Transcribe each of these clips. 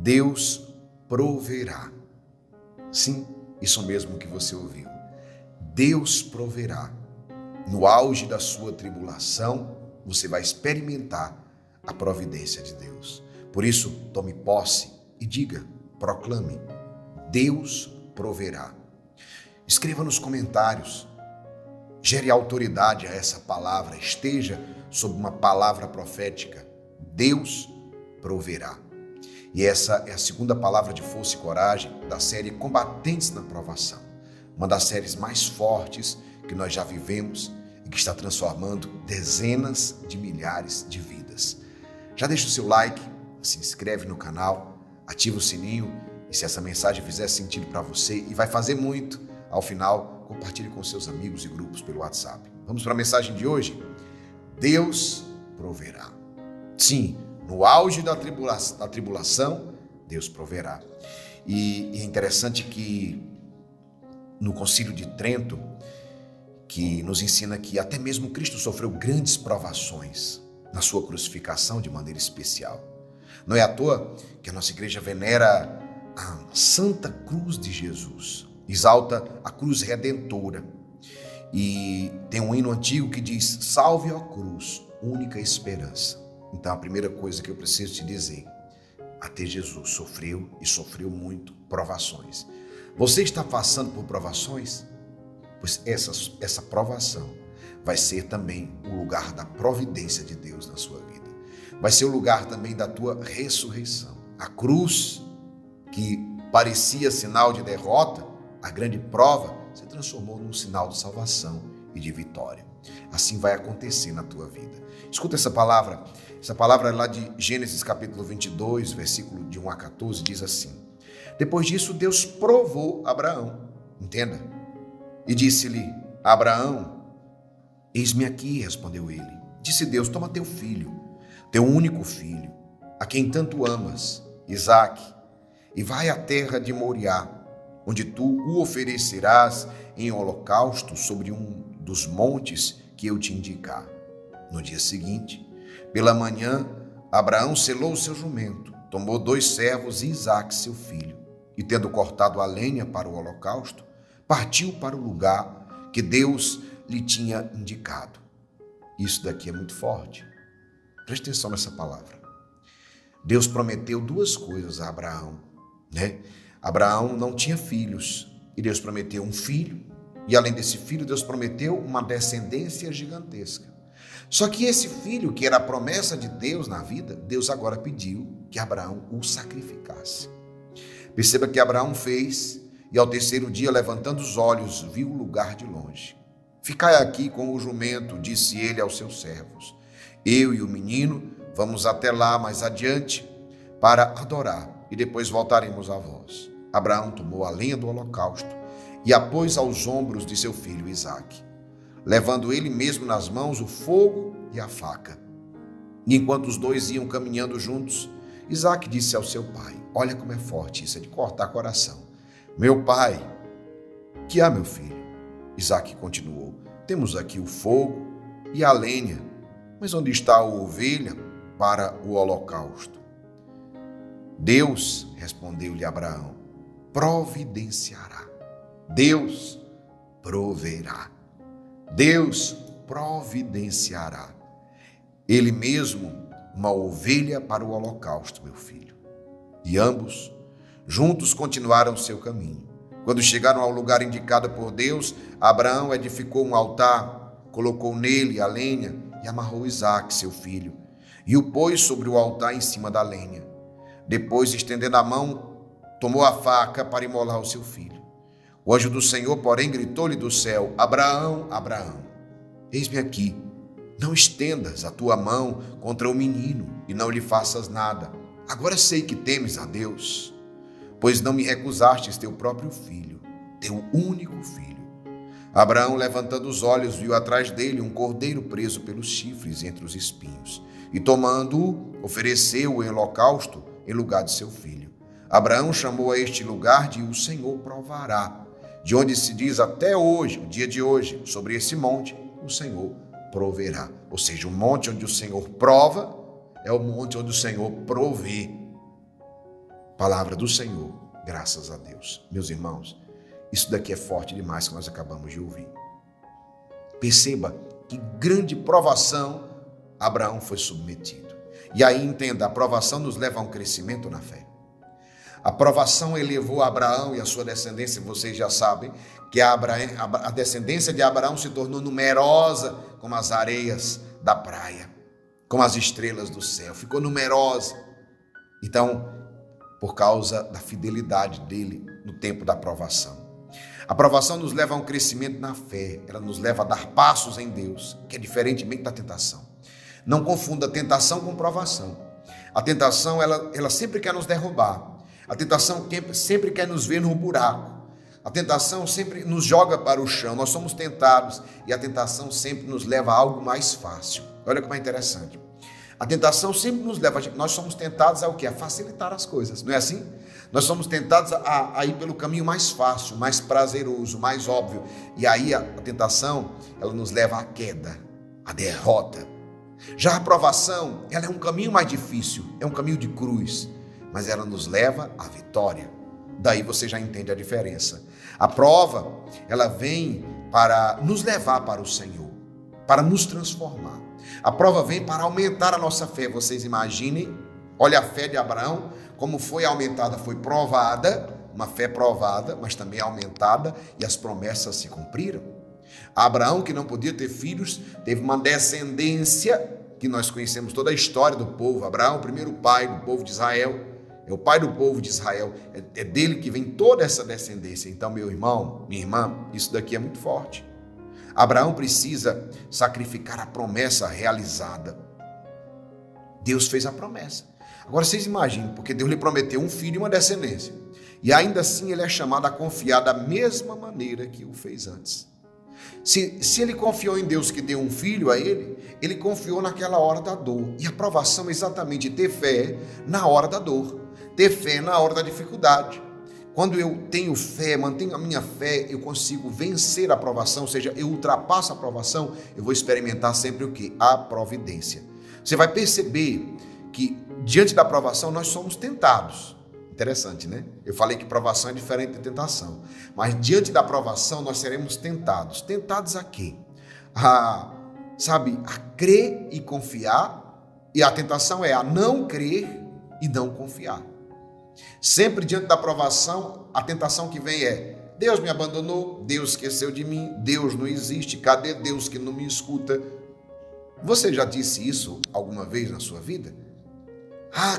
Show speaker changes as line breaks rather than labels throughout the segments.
Deus proverá. Sim, isso mesmo que você ouviu. Deus proverá. No auge da sua tribulação, você vai experimentar a providência de Deus. Por isso, tome posse e diga, proclame, Deus proverá. Escreva nos comentários, gere autoridade a essa palavra, esteja sob uma palavra profética, Deus proverá. E essa é a segunda palavra de força e coragem da série Combatentes na Provação, uma das séries mais fortes que nós já vivemos e que está transformando dezenas de milhares de vidas. Já deixa o seu like, se inscreve no canal, ativa o sininho e se essa mensagem fizer sentido para você e vai fazer muito, ao final, compartilhe com seus amigos e grupos pelo WhatsApp. Vamos para a mensagem de hoje? Deus proverá. Sim, no auge da tribulação, Deus proverá. E é interessante que no Concílio de Trento, que nos ensina que até mesmo Cristo sofreu grandes provações na sua crucificação de maneira especial. Não é à toa que a nossa igreja venera a Santa Cruz de Jesus, exalta a cruz redentora. E tem um hino antigo que diz, salve ó cruz, única esperança. Então a primeira coisa que eu preciso te dizer, até Jesus sofreu e sofreu muito provações. Você está passando por provações? Pois essa provação vai ser também o lugar da providência de Deus na sua vida. Vai ser o lugar também da tua ressurreição. A cruz, que parecia sinal de derrota, a grande prova, se transformou num sinal de salvação e de vitória. Assim vai acontecer na tua vida. Escuta essa palavra é lá de Gênesis capítulo 22, versículo de 1 a 14, diz assim: depois disso, Deus provou Abraão, entenda, e disse-lhe, Abraão, eis-me aqui, respondeu ele. Disse Deus, toma teu filho, teu único filho, a quem tanto amas, Isaque, e vai à terra de Moriá, onde tu o oferecerás em holocausto sobre um dos montes que eu te indicar. No dia seguinte, pela manhã, Abraão selou o seu jumento, tomou 2 servos e Isaque, seu filho, e tendo cortado a lenha para o holocausto, partiu para o lugar que Deus lhe tinha indicado. Isso daqui é muito forte. Preste atenção nessa palavra. Deus prometeu 2 coisas a Abraão, né? Abraão não tinha filhos e Deus prometeu um filho, e além desse filho, Deus prometeu uma descendência gigantesca. Só que esse filho, que era a promessa de Deus na vida, Deus agora pediu que Abraão o sacrificasse. Perceba que Abraão fez, e ao 3º dia, levantando os olhos, viu o lugar de longe. Ficai aqui com o jumento, disse ele aos seus servos. Eu e o menino vamos até lá mais adiante para adorar, e depois voltaremos a vós. Abraão tomou a lenha do holocausto e a pôs aos ombros de seu filho Isaque, levando ele mesmo nas mãos o fogo e a faca. E enquanto os dois iam caminhando juntos, Isaque disse ao seu pai, olha como é forte isso, é de cortar coração. Meu pai, que há, meu filho? Isaque continuou, temos aqui o fogo e a lenha, mas onde está a ovelha para o holocausto? Deus, respondeu-lhe Abraão, providenciará. Deus proverá. Deus providenciará. Ele mesmo uma ovelha para o holocausto, meu filho. E ambos, juntos, continuaram seu caminho. Quando chegaram ao lugar indicado por Deus, Abraão edificou um altar, colocou nele a lenha e amarrou Isaque, seu filho, e o pôs sobre o altar em cima da lenha. Depois, estendendo a mão, tomou a faca para imolar o seu filho. O anjo do Senhor, porém, gritou-lhe do céu, Abraão, Abraão, eis-me aqui. Não estendas a tua mão contra o menino e não lhe faças nada. Agora sei que temes a Deus, pois não me recusastes teu próprio filho, teu único filho. Abraão, levantando os olhos, viu atrás dele um cordeiro preso pelos chifres entre os espinhos, e tomando-o, ofereceu-o em holocausto em lugar de seu filho. Abraão chamou a este lugar de o Senhor provará, de onde se diz até hoje, o dia de hoje, sobre esse monte, o Senhor proverá. Ou seja, o monte onde o Senhor prova é o monte onde o Senhor provê. Palavra do Senhor, graças a Deus. Meus irmãos, isso daqui é forte demais que nós acabamos de ouvir. Perceba que grande provação Abraão foi submetido. E aí entenda, a provação nos leva a um crescimento na fé. A provação elevou Abraão e a sua descendência, vocês já sabem, que a descendência de Abraão se tornou numerosa como as areias da praia, como as estrelas do céu, ficou numerosa. Então, por causa da fidelidade dele no tempo da provação. A provação nos leva a um crescimento na fé, ela nos leva a dar passos em Deus, que é diferentemente da tentação. Não confunda tentação com provação. A tentação, ela sempre quer nos derrubar. A tentação sempre quer nos ver no buraco. A tentação sempre nos joga para o chão. Nós somos tentados e a tentação sempre nos leva a algo mais fácil. Olha como é interessante. A tentação sempre nos leva, nós somos tentados ao quê? A facilitar as coisas, não é assim? Nós somos tentados a ir pelo caminho mais fácil, mais prazeroso, mais óbvio. E aí a tentação, ela nos leva à queda, à derrota. Já a provação, ela é um caminho mais difícil, é um caminho de cruz, mas ela nos leva à vitória. Daí você já entende a diferença. A prova, ela vem para nos levar para o Senhor, para nos transformar. A prova vem para aumentar a nossa fé. Vocês imaginem, olha a fé de Abraão, como foi aumentada, foi provada, uma fé provada, mas também aumentada, e as promessas se cumpriram. Abraão, que não podia ter filhos, teve uma descendência, que nós conhecemos toda a história do povo. Abraão, o primeiro pai do povo de Israel, é o pai do povo de Israel, é dele que vem toda essa descendência. Então, meu irmão, minha irmã, isso daqui é muito forte. Abraão precisa sacrificar a promessa realizada. Deus fez a promessa. Agora vocês imaginem, porque Deus lhe prometeu um filho e uma descendência. E ainda assim ele é chamado a confiar da mesma maneira que o fez antes. Se ele confiou em Deus que deu um filho a ele confiou naquela hora da dor. E a provação é exatamente ter fé na hora da dor, ter fé na hora da dificuldade. Quando eu tenho fé, mantenho a minha fé, eu consigo vencer a provação, ou seja, eu ultrapasso a provação, eu vou experimentar sempre o quê? A providência. Você vai perceber que diante da provação nós somos tentados. Interessante, né? Eu falei que provação é diferente de tentação, mas diante da provação nós seremos tentados. Tentados a quê? A crer e confiar, e a tentação é a não crer e não confiar. Sempre diante da provação, a tentação que vem é: Deus me abandonou, Deus esqueceu de mim, Deus não existe, cadê Deus que não me escuta? Você já disse isso alguma vez na sua vida?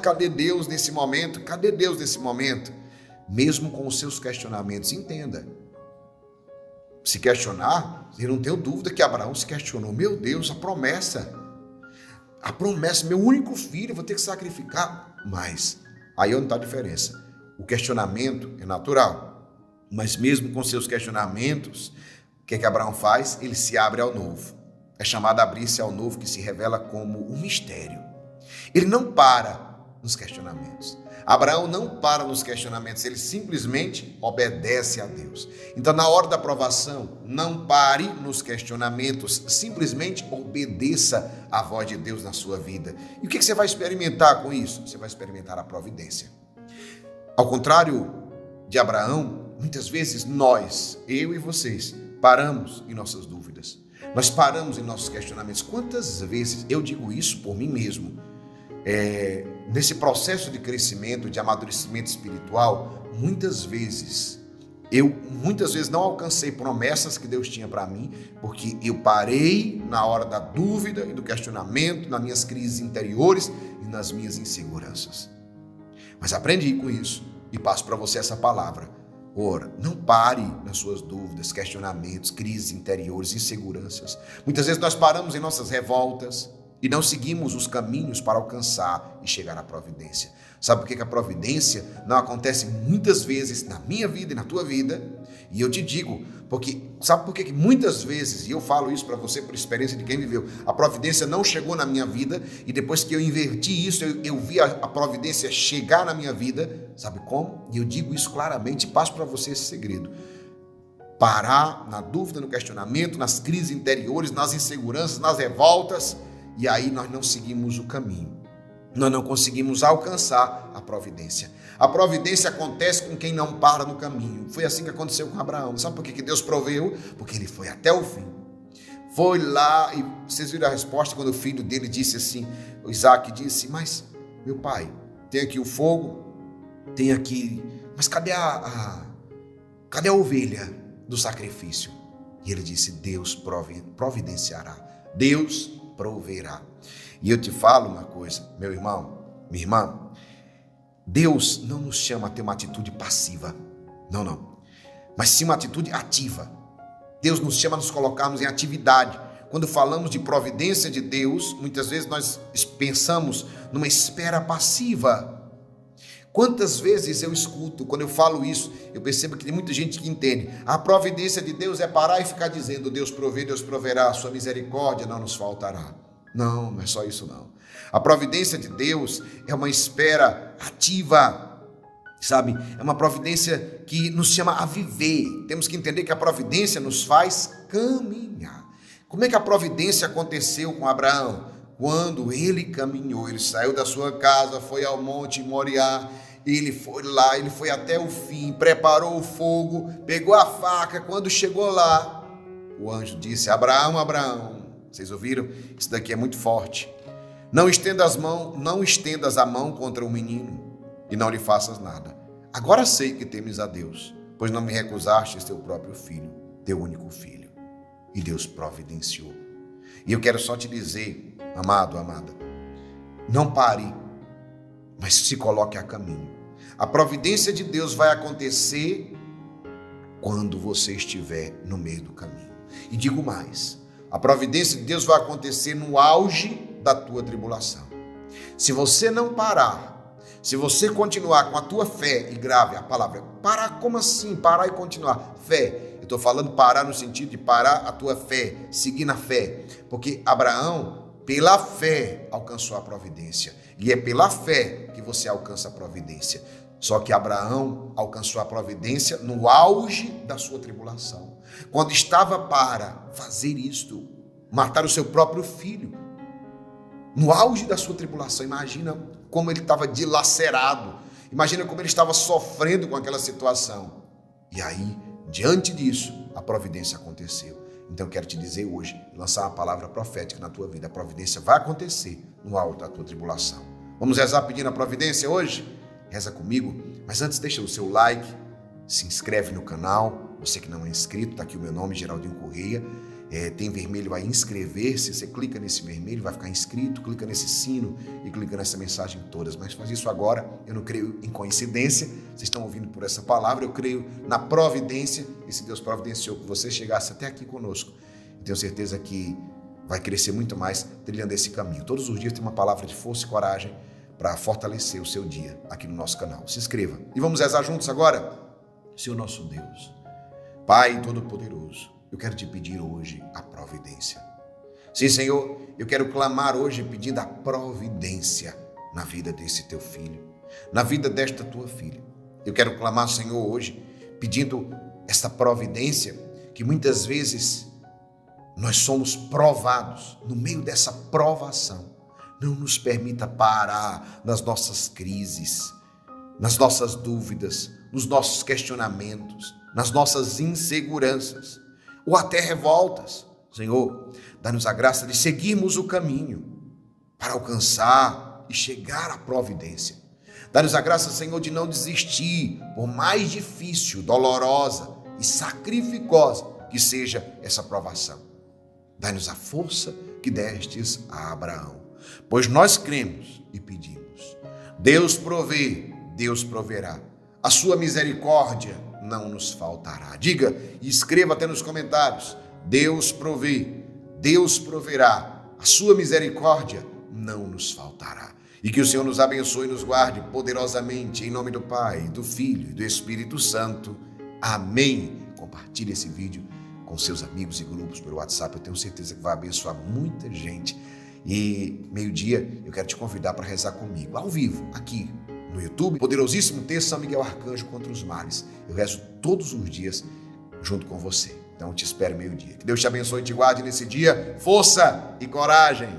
Cadê Deus nesse momento? Cadê Deus nesse momento? Mesmo com os seus questionamentos, entenda. Se questionar, eu não tenho dúvida que Abraão se questionou. Meu Deus, a promessa, meu único filho, eu vou ter que sacrificar. Mas aí onde está a diferença. O questionamento é natural, mas mesmo com seus questionamentos, o que Abraão faz? Ele se abre ao novo. É chamado a abrir-se ao novo, que se revela como um mistério. Ele não para nos questionamentos. Abraão não para nos questionamentos, ele simplesmente obedece a Deus. Então, na hora da provação, não pare nos questionamentos, simplesmente obedeça à voz de Deus na sua vida. E o que você vai experimentar com isso? Você vai experimentar a providência. Ao contrário de Abraão, muitas vezes nós, eu e vocês, paramos em nossas dúvidas. Nós paramos em nossos questionamentos. Quantas vezes eu digo isso por mim mesmo? Nesse processo de crescimento, de amadurecimento espiritual, muitas vezes não alcancei promessas que Deus tinha para mim, porque eu parei na hora da dúvida e do questionamento, nas minhas crises interiores e nas minhas inseguranças. Mas aprendi com isso e passo para você essa palavra. Ora, não pare nas suas dúvidas, questionamentos, crises interiores, inseguranças. Muitas vezes nós paramos em nossas revoltas e não seguimos os caminhos para alcançar e chegar à providência. Sabe por que a providência não acontece muitas vezes na minha vida e na tua vida? E eu te digo, sabe por que muitas vezes, e eu falo isso para você por experiência de quem viveu, a providência não chegou na minha vida, e depois que eu inverti isso, eu vi a providência chegar na minha vida. Sabe como? E eu digo isso claramente, passo para você esse segredo. Parar na dúvida, no questionamento, nas crises interiores, nas inseguranças, nas revoltas, e aí nós não seguimos o caminho. nós não conseguimos alcançar a providência. A providência acontece com quem não para no caminho. Foi assim que aconteceu com Abraão. Sabe por que Deus proveu? Porque ele foi até o fim. Foi lá, e vocês viram a resposta quando o filho dele disse assim, o Isaac disse, mas meu pai, tem aqui o fogo, tem aqui, mas cadê cadê a ovelha do sacrifício? E ele disse, Deus providenciará, Deus proverá. E eu te falo uma coisa, meu irmão, minha irmã, Deus não nos chama a ter uma atitude passiva, não, mas sim uma atitude ativa. Deus nos chama a nos colocarmos em atividade. Quando falamos de providência de Deus, muitas vezes nós pensamos numa espera passiva. Quantas vezes eu escuto, quando eu falo isso, eu percebo que tem muita gente que entende. A providência de Deus é parar e ficar dizendo, Deus provê, Deus proverá, a sua misericórdia não nos faltará. Não é só isso não. A providência de Deus é uma espera ativa, sabe? É uma providência que nos chama a viver. Temos que entender que a providência nos faz caminhar. Como é que a providência aconteceu com Abraão? Quando ele caminhou, ele saiu da sua casa, foi ao monte Moriá, ele foi lá, ele foi até o fim, preparou o fogo, pegou a faca. Quando chegou lá, o anjo disse, Abraão, Abraão, vocês ouviram? Isso daqui é muito forte. Não estendas a mão contra o menino e não lhe faças nada. Agora sei que temes a Deus, pois não me recusaste teu próprio filho, teu único filho. E Deus providenciou. E eu quero só te dizer, amado, amada, não pare, mas se coloque a caminho. A providência de Deus vai acontecer quando você estiver no meio do caminho. E digo mais, a providência de Deus vai acontecer no auge da tua tribulação. Se você não parar, se você continuar com a tua fé, e grave a palavra, parar, como assim? Parar e continuar. Fé. Eu estou falando parar no sentido de parar a tua fé, seguir na fé. Porque Abraão, pela fé, alcançou a providência. E é pela fé que você alcança a providência. Só que Abraão alcançou a providência no auge da sua tribulação. Quando estava para fazer isto, matar o seu próprio filho. No auge da sua tribulação, imagina como ele estava dilacerado. Imagina como ele estava sofrendo com aquela situação. E aí, diante disso, a providência aconteceu. Então eu quero te dizer hoje, lançar uma palavra profética na tua vida. A providência vai acontecer no auge da tua tribulação. Vamos rezar pedindo a providência hoje? Reza comigo. Mas antes deixa o seu like, se inscreve no canal. Você que não é inscrito, está aqui o meu nome, Geraldinho Correia. Tem vermelho aí, inscrever-se, você clica nesse vermelho, vai ficar inscrito, clica nesse sino e clica nessa mensagem todas, mas faz isso agora. Eu não creio em coincidência, vocês estão ouvindo por essa palavra, eu creio na providência, e se Deus providenciou que você chegasse até aqui conosco, eu tenho certeza que vai crescer muito mais trilhando esse caminho. Todos os dias tem uma palavra de força e coragem para fortalecer o seu dia aqui no nosso canal. Se inscreva e vamos rezar juntos agora. Senhor nosso Deus, Pai Todo-Poderoso, eu quero te pedir hoje a providência. Sim, Senhor, eu quero clamar hoje pedindo a providência na vida desse teu filho, na vida desta tua filha. Eu quero clamar, Senhor, hoje pedindo esta providência que muitas vezes nós somos provados. No meio dessa provação, não nos permita parar nas nossas crises, nas nossas dúvidas, nos nossos questionamentos, nas nossas inseguranças, ou até revoltas. Senhor, dá-nos a graça de seguirmos o caminho para alcançar e chegar à providência. Dá-nos a graça, Senhor, de não desistir, por mais difícil, dolorosa e sacrificosa que seja essa provação. Dá-nos a força que destes a Abraão, pois nós cremos e pedimos. Deus provê, Deus proverá. A sua misericórdia não nos faltará. Diga e escreva até nos comentários. Deus provê, Deus proverá. A sua misericórdia não nos faltará. E que o Senhor nos abençoe e nos guarde poderosamente, em nome do Pai, do Filho e do Espírito Santo. Amém. Compartilhe esse vídeo com seus amigos e grupos pelo WhatsApp. Eu tenho certeza que vai abençoar muita gente. E meio-dia eu quero te convidar para rezar comigo, ao vivo, aqui no YouTube. Poderosíssimo texto São Miguel Arcanjo contra os males. Eu rezo todos os dias junto com você. Então eu te espero meio-dia. Que Deus te abençoe e te guarde nesse dia. Força e coragem.